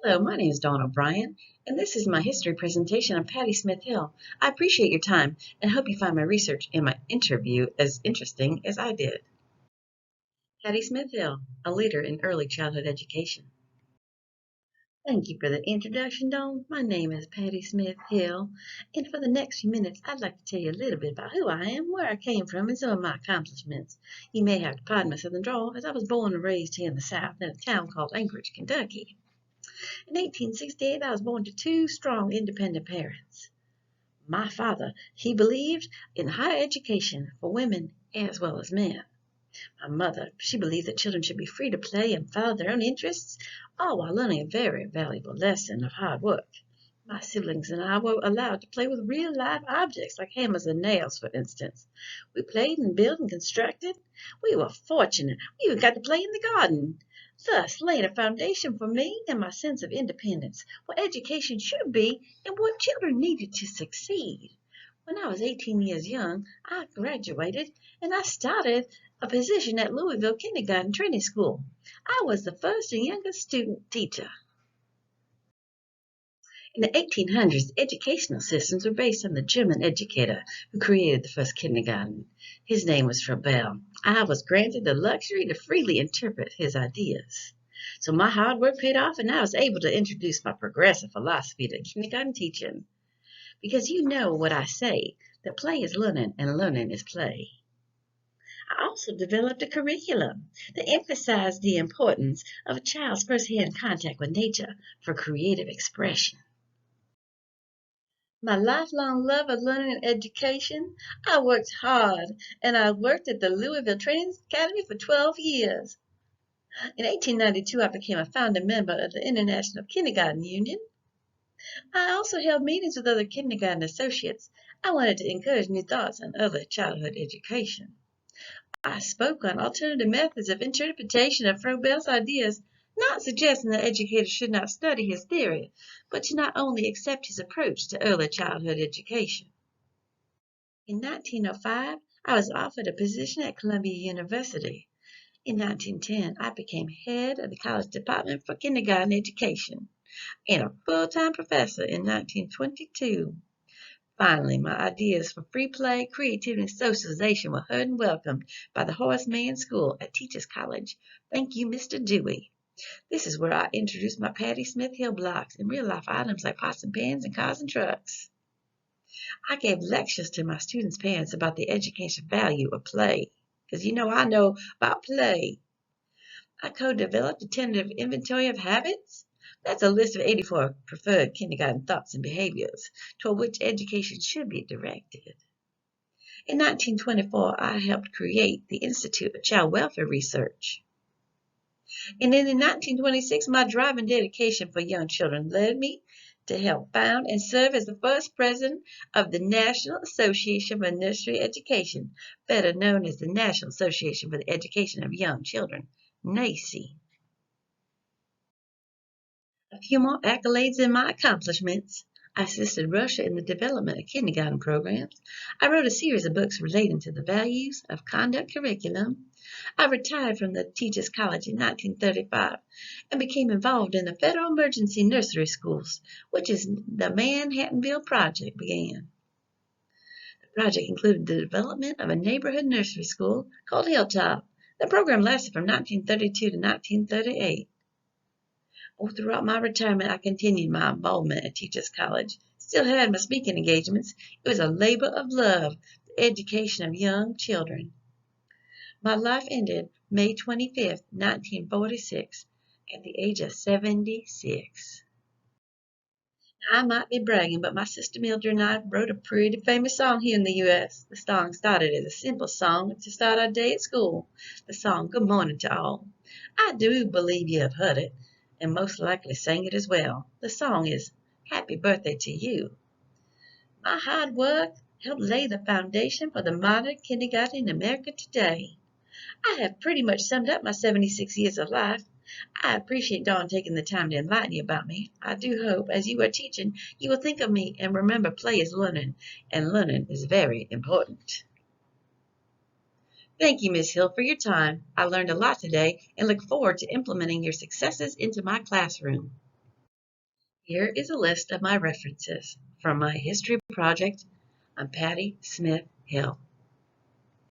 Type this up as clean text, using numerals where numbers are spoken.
Hello, my name is Dawn O'Brien, and this is my history presentation on Patty Smith Hill. I appreciate your time and hope you find my research and my interview as interesting as I did. Patty Smith Hill, a leader in early childhood education. Thank you for the introduction, Dawn. My name is Patty Smith Hill, and for the next few minutes, I'd like to tell you a little bit about who I am, where I came from, and some of my accomplishments. You may have to pardon my southern drawl, as I was born and raised here in the South in a town called Anchorage, Kentucky. In 1868, I was born to two strong, independent parents. My father, he believed in higher education for women as well as men. My mother, she believed that children should be free to play and follow their own interests, all while learning a very valuable lesson of hard work. My siblings and I were allowed to play with real live objects like hammers and nails, for instance. We played and built and constructed. We were fortunate. We even got to play in the garden, thus laying a foundation for me and my sense of independence, what education should be and what children needed to succeed. When I was 18 years young, I graduated and I started a position at Louisville Kindergarten Training School. I was the first and youngest student teacher. In the 1800s, educational systems were based on the German Educator, who created the first kindergarten. His name was Froebel. I was granted the luxury to freely interpret his ideas. So my hard work paid off, and I was able to introduce my progressive philosophy to kindergarten teaching. Because you know what I say, that play is learning and learning is play. I also developed a curriculum that emphasized the importance of a child's first-hand contact with nature for creative expression. My lifelong love of learning and education, I worked hard, and I worked at the Louisville Training Academy for 12 years. In 1892, I became a founding member of the International Kindergarten Union. I also held meetings with other kindergarten associates. I wanted to encourage new thoughts on early childhood education. I spoke on alternative methods of interpretation of Froebel's ideas, not suggesting that educators should not study his theory, but to not only accept his approach to early childhood education. In 1905, I was offered a position at Columbia University. In 1910, I became head of the college department for kindergarten education and a full-time professor in 1922. Finally, my ideas for free play, creativity, and socialization were heard and welcomed by the Horace Mann School at Teachers College. Thank you, Mr. Dewey. This is where I introduced my Patty Smith Hill blocks and real-life items like pots and pans and cars and trucks. I gave lectures to my students' parents about the education value of play, because I know about play. I co-developed a tentative inventory of habits. That's a list of 84 preferred kindergarten thoughts and behaviors toward which education should be directed. In 1924, I helped create the Institute of Child Welfare Research. And then in 1926, my drive and dedication for young children led me to help found and serve as the first president of the National Association for Nursery Education, better known as the National Association for the Education of Young Children, NAEYC. A few more accolades in my accomplishments. I assisted Russia in the development of kindergarten programs. I wrote a series of books relating to the values of conduct curriculum. I retired from the Teachers College in 1935 and became involved in the Federal Emergency Nursery Schools, which is the Manhattanville Project began. The project included the development of a neighborhood nursery school called Hilltop. The program lasted from 1932 to 1938. Throughout my retirement, I continued my involvement at Teachers College. Still had my speaking engagements. It was a labor of love, the education of young children. My life ended May 25th, 1946, at the age of 76. I might be bragging, but my sister Mildred and I wrote a pretty famous song here in the U.S. The song started as a simple song to start our day at school. The song, Good Morning to All. I do believe you have heard it, and most likely sang it as well. The song is Happy Birthday to You. My hard work helped lay the foundation for the modern kindergarten in America today. I have pretty much summed up my 76 years of life. I appreciate Dawn taking the time to enlighten you about me. I do hope, as you are teaching, you will think of me and remember play is learning, and learning is very important. Thank you, Ms. Hill, for your time. I learned a lot today and look forward to implementing your successes into my classroom. Here is a list of my references from my history project on Patty Smith Hill.